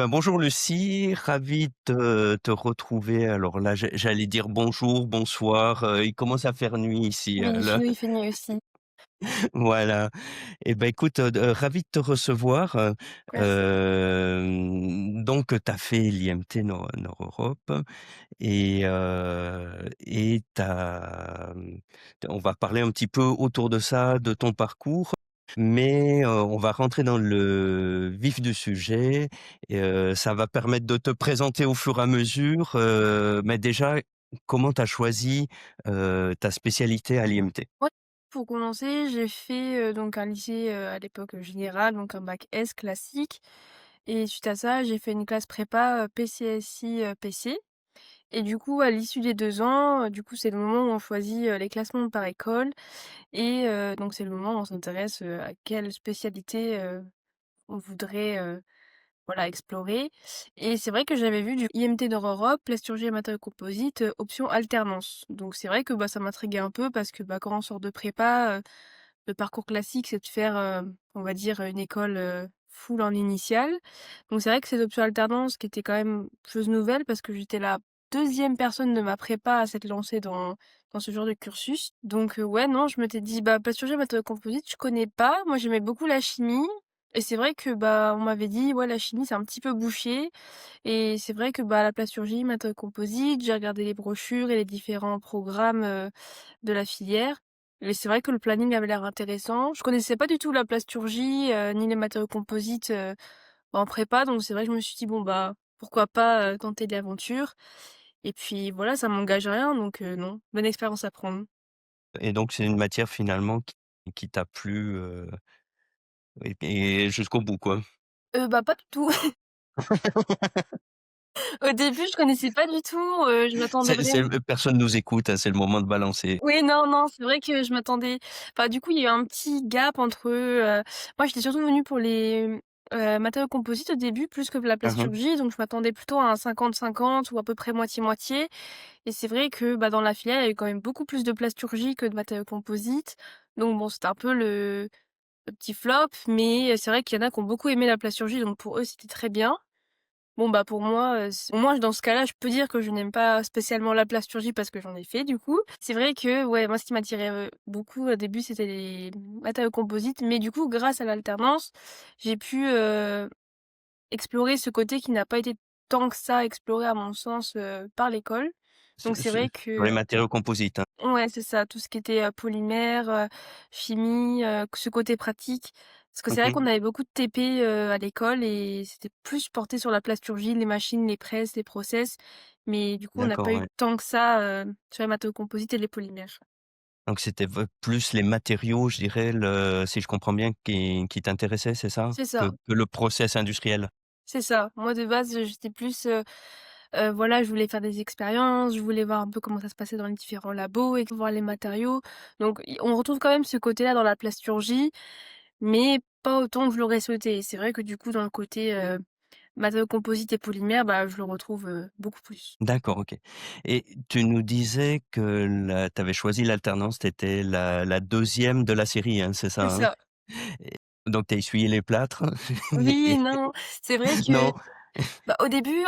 Bonjour Lucie, ravi de te retrouver. Alors là, j'allais dire bonjour, bonsoir. Il commence à faire nuit ici, Oui, chez là. nous, il fait nuit aussi. Voilà. Écoute, ravi de te recevoir. Merci. Donc, tu as fait l'IMT Nord-Europe et on va parler un petit peu autour de ça, de ton parcours. Mais, on va rentrer dans le vif du sujet et ça va permettre de te présenter au fur et à mesure. Mais déjà, comment tu as choisi, ta spécialité à l'IMT? Ouais, pour commencer, j'ai fait, donc un lycée, à l'époque, général, donc un bac S classique et suite à ça, j'ai fait une classe prépa, PCSI, PC et du coup, à l'issue des 2 ans, du coup, c'est le moment où on choisit, les classements par école et donc c'est le moment où on s'intéresse, à quelle spécialité, on voudrait, voilà, explorer et c'est vrai que j'avais vu du IMT Nord-Europe, plasturgie et matériaux composites, option alternance. Donc c'est vrai que, bah, ça m'intriguait un peu parce que, bah, quand on sort de prépa, le parcours classique, c'est de faire, on va dire, une école, full en initiale. Donc c'est vrai que cette option alternance qui était quand même chose nouvelle parce que j'étais la deuxième personne de ma prépa à s'être lancée dans ce genre de cursus. Donc ouais, non, je m'étais dit: «Bah, plasturgie et matériaux composites, je connais pas». Moi, j'aimais beaucoup la chimie et c'est vrai que, bah, on m'avait dit: «Ouais, la chimie, c'est un petit peu bouché» et c'est vrai que, bah, la plasturgie, matériaux composites, j'ai regardé les brochures et les différents programmes, de la filière et c'est vrai que le planning avait l'air intéressant. Je connaissais pas du tout la plasturgie, ni les matériaux composites, en prépa, donc c'est vrai que je me suis dit: «Bon, bah, pourquoi pas, tenter l'aventure?» et puis voilà, ça m'engage à rien, donc non, bonne expérience à prendre. Et donc c'est une matière finalement qui t'a plu, et jusqu'au bout, quoi? Bah, pas du tout. Au début, je connaissais pas du tout, je m'attendais C'est vraiment. personne nous écoute, hein, c'est le moment de balancer. Oui, non, non, c'est vrai que je m'attendais enfin, du coup, il y a eu un petit gap entre, moi, j'étais surtout venue pour les, matériaux composites au début, plus que la Mmh. plasturgie, donc je m'attendais plutôt à un 50-50 ou à peu près moitié-moitié et c'est vrai que, bah, dans la filière, il y a eu quand même beaucoup plus de plasturgie que de matériaux composites, donc bon, c'était un peu le petit flop, mais c'est vrai qu'il y en a qui ont beaucoup aimé la plasturgie, donc pour eux, c'était très bien. Bon, bah, pour moi, c au moins dans ce cas-là, je peux dire que je n'aime pas spécialement la plasturgie parce que j'en ai fait du coup. C'est vrai que, ouais, moi ce qui m'attirait, beaucoup au début, c'était les matériaux composites, mais du coup, grâce à l'alternance, j'ai pu, explorer ce côté qui n'a pas été tant que ça exploré à mon sens, par l'école. Donc c'est vrai Sur les que matériaux composites, hein? ouais, c'est ça, tout ce qui était, polymère, chimie, ce côté pratique. Parce que c'est vrai Mmh. qu'on avait beaucoup de TP, à l'école et c'était plus porté sur la plasturgie, les machines, les presses, les process, mais du coup, on n'a D'accord, pas eu ouais. tant que ça, sur les matériaux composites et les polymères. Donc c'était plus les matériaux, je dirais, si je comprends bien, qui t'intéressaient, c'est ça? C'est ça, Que le process industriel? c'est ça. Moi, de base, j'étais plus, voilà, je voulais faire des expériences, je voulais voir un peu comment ça se passait dans les différents labos et voir les matériaux. Donc i on retrouve quand même ce côté-là dans la plasturgie, mais pas autant que je l'aurais souhaité. C'est vrai que du coup, dans le côté, matériaux composites et polymères, bah, je le retrouve, beaucoup plus. D'accord, OK. Et tu nous disais que tu avais choisi l'alternance, tu étais la 2e de la série, hein, c'est C'est ça, hein? ça. Et donc tu as essuyé les plâtres? Oui, Et non, c'est vrai que, non? bah, au début,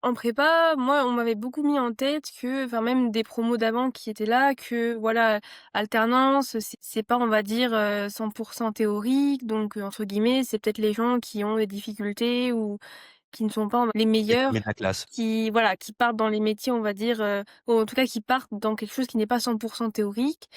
en prépa, moi, on m'avait beaucoup mis en tête que enfin même des promos d'avant qui étaient là, que voilà, alternance, c'est pas, on va dire, 100 théorique, donc entre guillemets, c'est peut-être les gens qui ont des difficultés ou qui ne sont pas les Les meilleurs, premiers de la classe. qui voilà, qui partent dans les métiers, on va dire, ou en tout cas qui partent dans quelque chose qui n'est pas 100 théorique.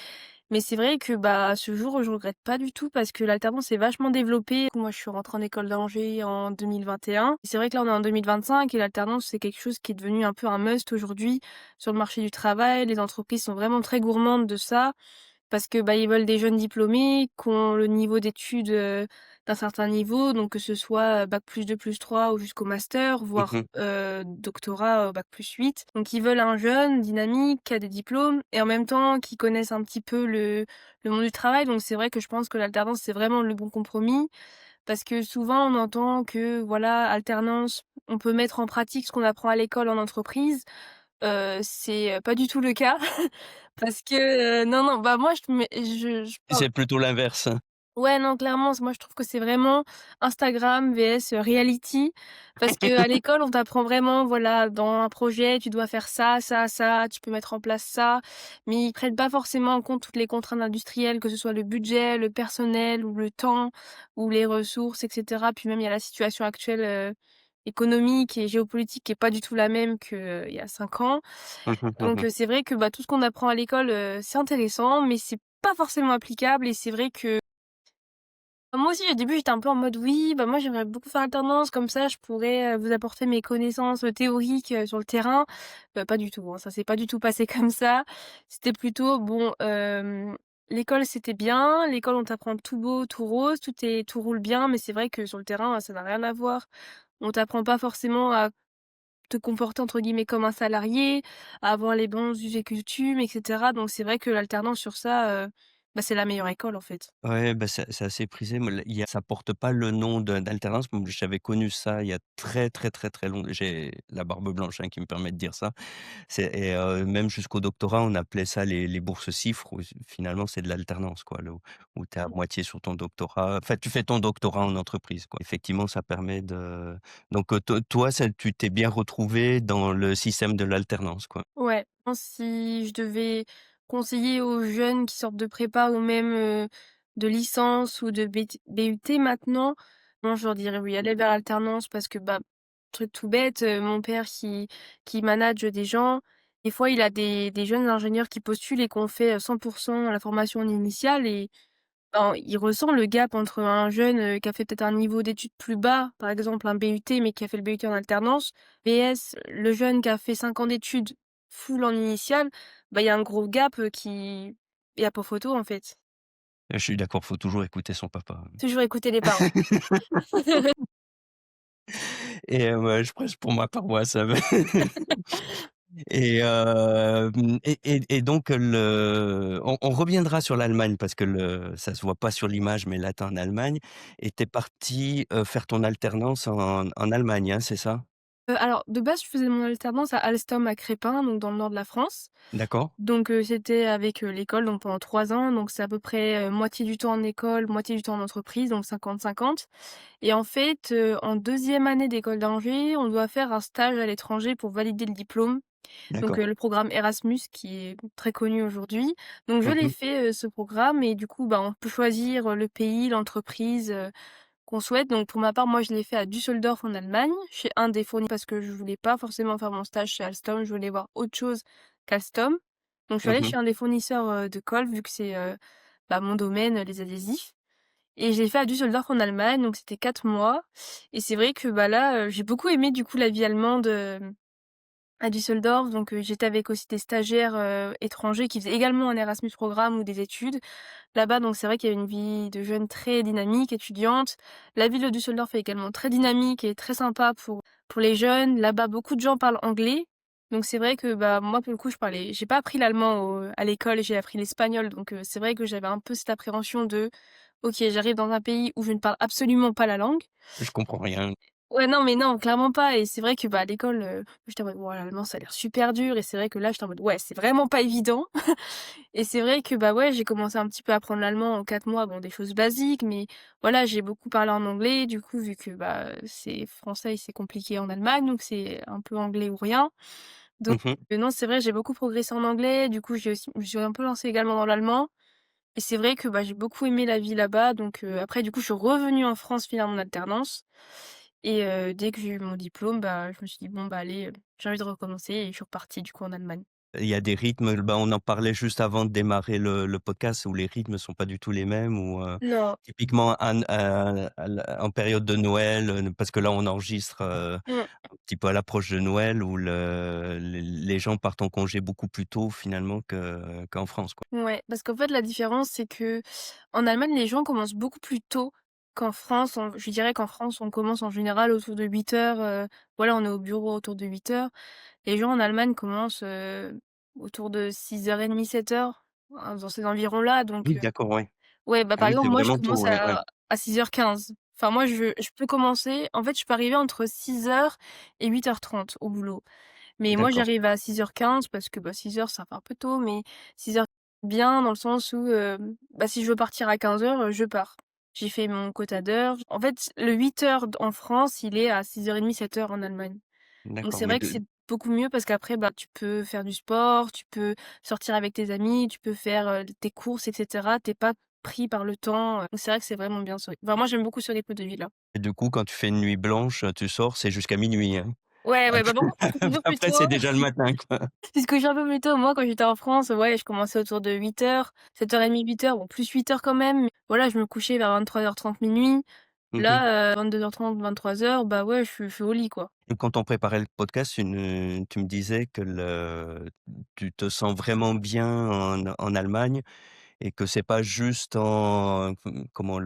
Mais c'est vrai que, bah, à ce jour, je regrette pas du tout parce que l'alternance s'est vachement développée. Moi, je suis rentrée en école d'ingé en 2021. C'est vrai que là, on est en 2025 et l'alternance, c'est quelque chose qui est devenu un peu un must aujourd'hui sur le marché du travail. Les entreprises sont vraiment très gourmandes de ça. Parce que, bah, ils veulent des jeunes diplômés qui ont le niveau d'études, d'un certain niveau, donc que ce soit, bac+2, +3 ou jusqu'au master, voire, Mmh. doctorat, bac+8. Donc ils veulent un jeune dynamique, qui a des diplômes et en même temps qui connaisse un petit peu le monde du travail. Donc c'est vrai que je pense que l'alternance, c'est vraiment le bon compromis. Parce que souvent on entend que voilà, alternance, on peut mettre en pratique ce qu'on apprend à l'école en entreprise. C'est, pas du tout le cas parce que, non, non, bah, moi je C'est plutôt l'inverse, hein? Ouais, non, clairement, moi, je trouve que c'est vraiment Instagram vs reality. Parce qu'à l'école, on t'apprend vraiment, voilà, dans un projet, tu dois faire ça, ça, ça, tu peux mettre en place ça, mais ils prennent pas forcément en compte toutes les contraintes industrielles, que ce soit le budget, le personnel ou le temps ou les ressources et cetera. Puis même, il y a la situation actuelle, économique et géopolitique qui est pas du tout la même qu'il y a 5 ans. Donc c'est vrai que, bah, tout ce qu'on apprend à l'école, c'est intéressant, mais c'est pas forcément applicable et c'est vrai que moi aussi, au début, j'étais un peu en mode: «Oui, bah, moi, j'aimerais beaucoup faire alternance, comme ça, je pourrais, vous apporter mes connaissances, théoriques, sur le terrain». Pas du tout, hein, ça s'est pas du tout passé comme ça. C'était plutôt bon, l'école, c'était bien, l'école, on t'apprend tout beau, tout rose, tout roule bien, mais c'est vrai que sur le terrain, ça n'a rien à voir. On t'apprend pas forcément à te comporter, entre guillemets, «comme un salarié», à avoir les bons us et coutumes et cetera. Donc c'est vrai que l'alternance sur ça, bah, c'est la meilleure école, en fait. Ouais, bah, c'est assez prisé. Moi, il y a ça porte pas le nom d'alternance. Moi, j'avais connu ça il y a très, très, très, très long j'ai la barbe blanche, hein, qui me permet de dire ça. Même jusqu'au doctorat, on appelait ça les bourses CIFRE où finalement c'est de l'alternance quoi, là où tu es à moitié sur ton doctorat. Enfin, tu fais ton doctorat en entreprise quoi. Effectivement, ça permet de donc toi, ça tu t'es bien retrouvé dans le système de l'alternance quoi? Ouais, je pense si je devais conseiller aux jeunes qui sortent de prépa ou même, de licence ou de BUT maintenant, moi je leur dirais oui, aller vers l'alternance parce que, bah, truc tout bête, mon père qui manage des gens, des fois il a des jeunes ingénieurs qui postulent et qui ont fait, 100 la formation initiale et ben, il ressent le gap entre un jeune, qui a fait peut-être un niveau d'études plus bas, par exemple un BUT, mais qui a fait le BUT en alternance, vs le jeune qui a fait 5 ans d'études full en initiale, bah, il y a un gros gap, qui il y a pas photo, en fait. Je suis d'accord, faut toujours écouter son papa. Toujours écouter les parents. Ouais, je prêche pour ma paroisse. Et donc on reviendra sur l'Allemagne parce que ça se voit pas sur l'image, mais là, tu es en Allemagne et tu es parti, faire ton alternance en Allemagne, hein, c'est ça? Alors de base, je faisais mon alternance à Alstom à Crespin, donc dans le nord de la France. D'accord, Donc c'était avec, l'école, donc pendant 3 ans, donc c'est à peu près, moitié du temps en école, moitié du temps en entreprise, donc 50-50. Et en fait, en 2e année d'école d'ingé, on doit faire un stage à l'étranger pour valider le diplôme. Donc, d'accord. le programme Erasmus qui est très connu aujourd'hui. Donc je l'ai Mmh. fait, ce programme et du coup, bah, on peut choisir, le pays, l'entreprise, qu'on souhaite. Donc pour ma part, moi, je l'ai fait à Düsseldorf en Allemagne, chez un des fournisseurs parce que je voulais pas forcément faire mon stage chez Alstom, je voulais voir autre chose qu'Alstom. Donc je suis allée Mmh. chez un des fournisseurs, de colle vu que c'est, bah, mon domaine, les adhésifs. Et je l'ai fait à Düsseldorf en Allemagne, donc c'était 4 mois et c'est vrai que, bah, là, j'ai beaucoup aimé du coup la vie allemande, à Düsseldorf. Donc j'étais avec aussi des stagiaires, étrangers qui faisaient également un Erasmus programme ou des études là-bas, donc c'est vrai qu'il y a une vie de jeune très dynamique, étudiante. La ville de Düsseldorf est également très dynamique et très sympa pour les jeunes. Là-bas, beaucoup de gens parlent anglais, donc c'est vrai que, bah, moi, pour le coup, j'ai pas appris l'allemand à l'école, j'ai appris l'espagnol, donc c'est vrai que j'avais un peu cette appréhension de: «OK, j'arrive dans un pays où je ne parle absolument pas la langue». Je comprends rien. Ouais, non, mais non, clairement pas et c'est vrai que, bah, à l'école, j'étais en mode: «Waouh, l'allemand, ça a l'air super dur» et c'est vrai que là, j'étais en mode: «Ouais, c'est vraiment pas évident». Et c'est vrai que, bah, ouais, j'ai commencé un petit peu à apprendre l'allemand en 4 mois, bon, des choses basiques, mais voilà, j'ai beaucoup parlé en anglais, du coup, vu que, bah, c'est français et c'est compliqué en Allemagne, donc c'est un peu anglais ou rien. Donc Mmh. non, c'est vrai, j'ai beaucoup progressé en anglais, du coup, je me suis un peu lancée également dans l'allemand et c'est vrai que, bah, j'ai beaucoup aimé la vie là-bas, donc après, du coup, je suis revenue en France finir mon alternance et dès que j'ai eu mon diplôme, bah, je me suis dit: «Bon, bah, allez, j'ai envie de recommencer» et je suis repartie, du coup, en Allemagne. Il y a des rythmes, bah, on en parlait juste avant de démarrer le podcast où les rythmes sont pas du tout les mêmes, où, Non. typiquement en période de Noël, parce que là on enregistre, Mmh. un petit peu à l'approche de Noël où les gens partent en congé beaucoup plus tôt finalement qu'en France, quoi. Ouais, parce qu'en fait, la différence, c'est que en Allemagne, les gens commencent beaucoup plus tôt qu'en France. Je dirais qu'en France, on commence en général autour de 8h, voilà, on est au bureau autour de 8h. Les gens en Allemagne commencent, autour de 6h30, 7h, dans ces environs-là. Donc, Oui, d'accord, ouais. ouais, bah, Ah par oui, exemple, c'est moi, je vraiment tôt, commence ouais, ouais. à 6h15. Enfin, moi, je peux commencer en fait, je peux arriver entre 6h et 8h30 au boulot. Mais moi, D'accord. j'arrive à 6h15 parce que, bah, 6h ça fait un peu tôt, mais 6h bien dans le sens où, bah, si je veux partir à 15h, je pars. J'ai fait mon quota d'heures. En fait, le 8 heures en France, il est à 6h30, 7 heures en Allemagne. Donc D'accord, c'est mais vrai que de c'est beaucoup mieux parce qu'après, bah, tu peux faire du sport, tu peux sortir avec tes amis, tu peux faire, tes courses et cetera. Tu pas pris par le temps, donc c'est vrai que c'est vraiment bien ce rythme. Enfin moi, j'aime beaucoup ce rythme de vie-là. et du coup, quand tu fais une nuit blanche, tu sors, c'est jusqu'à minuit, hein? Ouais, ouais, bah, Après par contre, je me couche toujours plus après tôt. c'est déjà le matin, quoi. C'est ce que j'ai un peu plus tôt. Moi, quand j'étais en France, ouais, je commençais autour de 8 heures, 7h30, 8 heures, bon, plus 8 heures quand même. Mais voilà, je me couchais vers 23h30, minuit. Mmh mh. Là, 22h30, 23h, bah, ouais, je suis au lit, quoi. Et quand on préparait le podcast, tu me disais que tu te sens vraiment bien en Allemagne et que c'est pas juste comment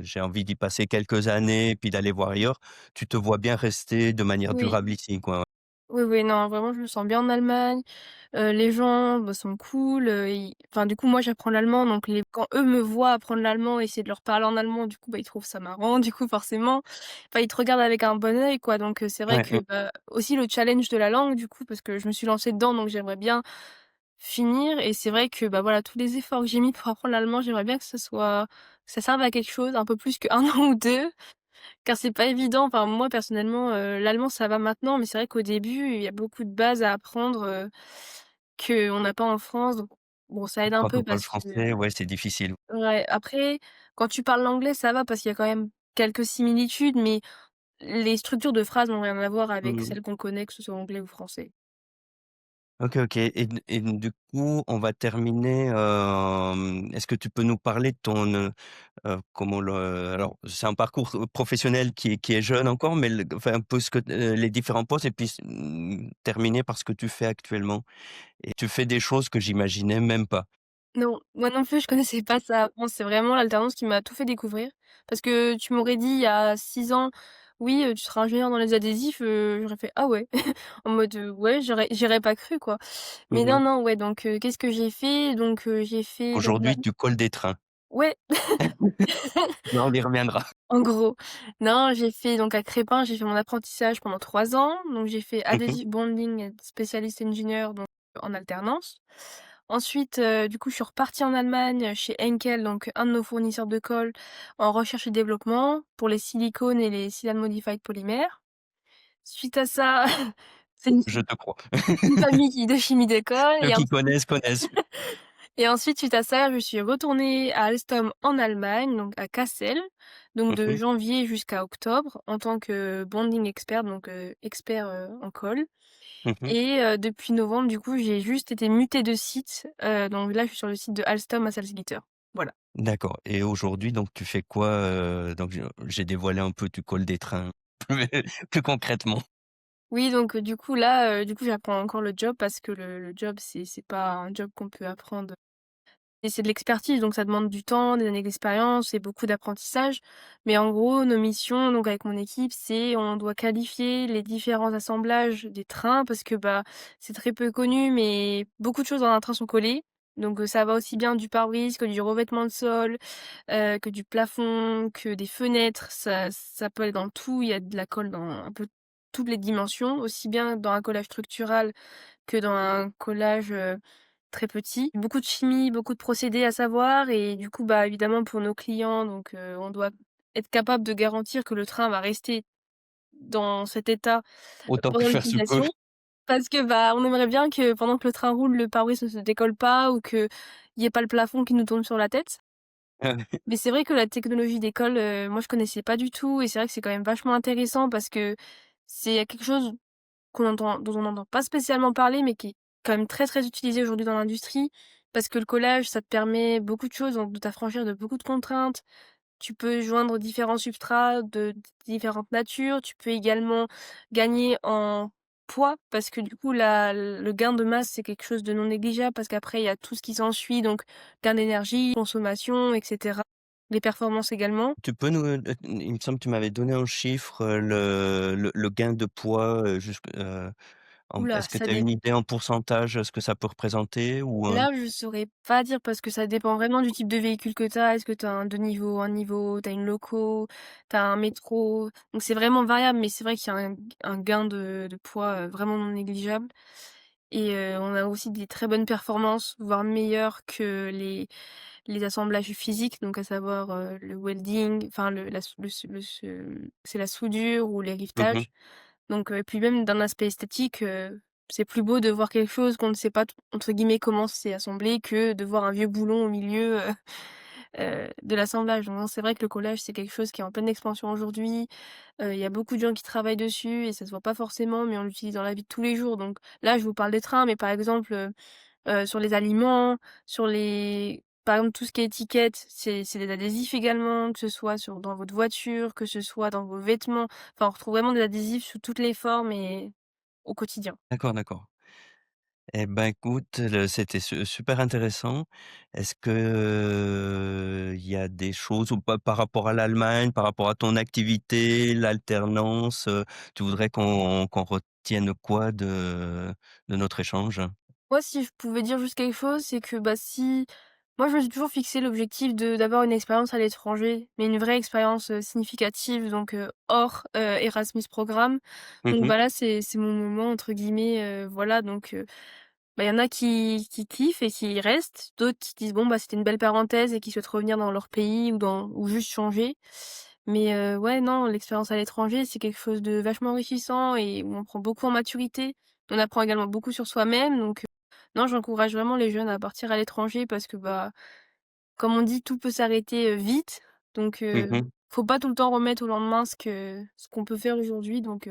j'ai envie d'y passer quelques années puis d'aller voir ailleurs. Tu te vois bien rester de manière Oui. durable ici, quoi? Oui, oui, non, vraiment, je me sens bien en Allemagne. Les gens, bah, sont cool, ils enfin, du coup, moi, j'apprends l'allemand, donc les quand eux me voient apprendre l'allemand, essayer de leur parler en allemand, du coup, bah, ils trouvent ça marrant, du coup, forcément. Enfin, ils te regardent avec un bon œil, quoi, donc c'est vrai Ouais, que, ouais. bah, aussi le challenge de la langue, du coup, parce que je me suis lancée dedans, donc j'aimerais bien finir et c'est vrai que, bah, voilà, tous les efforts que j'ai mis pour apprendre l'allemand, j'aimerais bien que ça serve à quelque chose, un peu plus qu'1 an ou 2. Car c'est pas évident, enfin moi personnellement, l'allemand ça va maintenant, mais c'est vrai qu'au début, il y a beaucoup de bases à apprendre, qu'on n'a pas en France, donc bon ça aide un Quand on peu parle parce que français, ouais, c'est difficile. ouais, après quand tu parles l'anglais ça va parce qu'il y a quand même quelques similitudes, mais les structures de phrases n'ont rien à voir avec Mmh. celles qu'on connaît, que ce soit anglais ou français. OK, OK, et du coup, on va terminer, est-ce que tu peux nous parler de ton, comment le alors c'est un parcours, professionnel qui est jeune encore, mais enfin un peu les différents postes et puis terminer par ce que tu fais actuellement? Et tu fais des choses que j'imaginais même pas. Non, moi non plus, je connaissais pas ça avant. C'est vraiment l'alternance qui m'a tout fait découvrir. Parce que tu m'aurais dit il y a 6 ans: «Oui, tu seras ingénieur dans les adhésifs», j'aurais fait: «Ah ouais?» en mode, ouais, j'aurais pas cru, quoi. Mais Mmh. non, non, ouais, donc qu'est-ce que j'ai fait? Donc j'ai fait donc Aujourd'hui, tu colles des trains. ouais, Mais on y reviendra. en gros. Non, j'ai fait donc à Crespin, j'ai fait mon apprentissage pendant 3 ans. Donc j'ai fait Mmh. adhesive bonding and specialist engineer donc en alternance. Ensuite, du coup, je suis repartie en Allemagne chez Henkel, donc un de nos fournisseurs de colle, en recherche et développement pour les silicones et les silicone modified polymères. Suite à ça, c'est Je te crois. une famille de chimie d'école Ceux qui connaissent, connaissent. et ensuite, suite à ça, je suis retournée à Alstom en Allemagne, donc à Cassel, donc de Mmh. janvier jusqu'à octobre en tant que bonding expert, donc expert, en colle Mmh. et depuis novembre, du coup, j'ai juste été mutée de site, donc là, je suis sur le site de Alstom à Salzgitter. Voilà. D'accord, et aujourd'hui donc tu fais quoi, donc j'ai dévoilé un peu, tu colles des trains. Plus plus concrètement? Oui, donc du coup, là, du coup, j'apprends encore le job parce que le job, c'est pas un job qu'on peut apprendre et c'est de l'expertise, donc ça demande du temps, des années d'expérience et beaucoup d'apprentissage. Mais en gros, nos missions, donc avec mon équipe, c'est on doit qualifier les différents assemblages des trains parce que, bah, c'est très peu connu, mais beaucoup de choses dans un train sont collées. Donc, ça va aussi bien du pare-brise que du revêtement de sol, que du plafond, que des fenêtres. Ça peut aller dans tout. Il y a de la colle dans un peu toutes les dimensions, aussi bien dans un collage structural que dans un collage, très petit. Beaucoup de chimie, beaucoup de procédés à savoir et du coup, bah, évidemment pour nos clients, donc on doit être capable de garantir que le train va rester dans cet état Autant que pendant faire se peut. l'utilisation. Parce que, bah, on aimerait bien que pendant que le train roule, le pare-brise ne se décolle pas ou qu'il y ait pas le plafond qui nous tombe sur la tête. Mais c'est vrai que la technologie d'école, moi je connaissais pas du tout et c'est vrai que c'est quand même vachement intéressant parce que c'est quelque chose dont on n'entend pas spécialement parler, mais qui est quand même très, très utilisé aujourd'hui dans l'industrie. Parce que le collage, ça te permet beaucoup de choses, donc de t'affranchir de beaucoup de contraintes. Tu peux joindre différents substrats de différentes natures. Tu peux également gagner en poids parce que du coup le gain de masse, c'est quelque chose de non négligeable parce qu'après il y a tout ce qui s'ensuit, donc gain d'énergie, consommation et cetera. Les performances également. Tu peux nous, il me semble que tu m'avais donné un chiffre, le gain de poids, jusque, Ouh là, est-ce que tu as une idée en pourcentage, ce que ça peut représenter ou, là, je saurais pas dire parce que ça dépend vraiment du type de véhicule que tu as. Est-ce que tu as un 2 niveaux, un niveau, tu as une loco, tu as un métro? Donc c'est vraiment variable, mais c'est vrai qu'il y a un gain de poids, vraiment non négligeable et on a aussi des très bonnes performances, voire meilleures que les assemblages physiques, donc à savoir, le welding, enfin c'est la soudure ou les Mmh mh. rivetages. Donc et puis même d'un aspect esthétique, c'est plus beau de voir quelque chose qu'on ne sait pas t entre guillemets «comment c'est assemblé» que de voir un vieux boulon au milieu, de l'assemblage. Donc non, c'est vrai que le collage, c'est quelque chose qui est en pleine expansion aujourd'hui. Il y a beaucoup de gens qui travaillent dessus et ça se voit pas forcément, mais on l'utilise dans la vie de tous les jours. Donc là, je vous parle des trains, mais par exemple, sur les aliments, sur les par exemple, tout ce qui est étiquette, c'est des adhésifs également, que ce soit dans votre voiture, que ce soit dans vos vêtements. Enfin, on retrouve vraiment des adhésifs sous toutes les formes et au quotidien. D'accord, d'accord. Eh ben, écoute, c'était super intéressant. Est-ce que, il y a des choses ou pas par rapport à l'Allemagne, par rapport à ton activité, l'alternance, tu voudrais qu'on retienne quoi de notre échange? Moi, si je pouvais dire juste quelque chose, c'est que, bah, si moi, je me suis toujours fixé l'objectif d'avoir une expérience à l'étranger, mais une vraie expérience, significative, donc hors, Erasmus programme. Mmh Donc mh. bah, là, c'est mon moment entre guillemets, voilà, donc bah, il y en a qui kiffent et qui y restent, d'autres qui disent: «Bon, bah, c'était une belle parenthèse» et qui souhaitent revenir dans leur pays ou juste changer. Mais ouais, non, l'expérience à l'étranger, c'est quelque chose de vachement enrichissant et où on prend beaucoup en maturité. On apprend également beaucoup sur soi-même, donc non, j'encourage vraiment les jeunes à partir à l'étranger parce que, bah, comme on dit, tout peut s'arrêter, vite. Donc Mmh. faut pas tout le temps remettre au lendemain ce qu'on peut faire aujourd'hui. Donc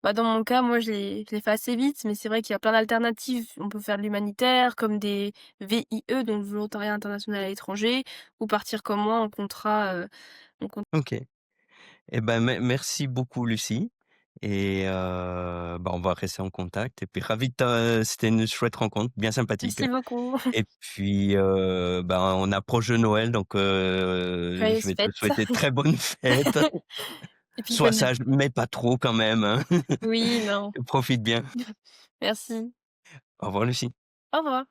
bah, dans mon cas, moi, je l'ai fait assez vite, mais c'est vrai qu'il y a plein d'alternatives. On peut faire de l'humanitaire, comme des VIE, donc volontariat international à l'étranger, ou partir comme moi en con OK. Eh ben, merci beaucoup Lucie et bah, on va rester en contact et puis ravi de c'était une chouette rencontre, bien sympathique merci beaucoup. et puis, ben, on approche de Noël donc je Joyeuses vais te fêtes. souhaiter très bonnes fêtes. Et puis Sois bonne sage, mais pas trop quand même, hein. oui, non. Profite bien. Merci. Au revoir Lucie. Au revoir.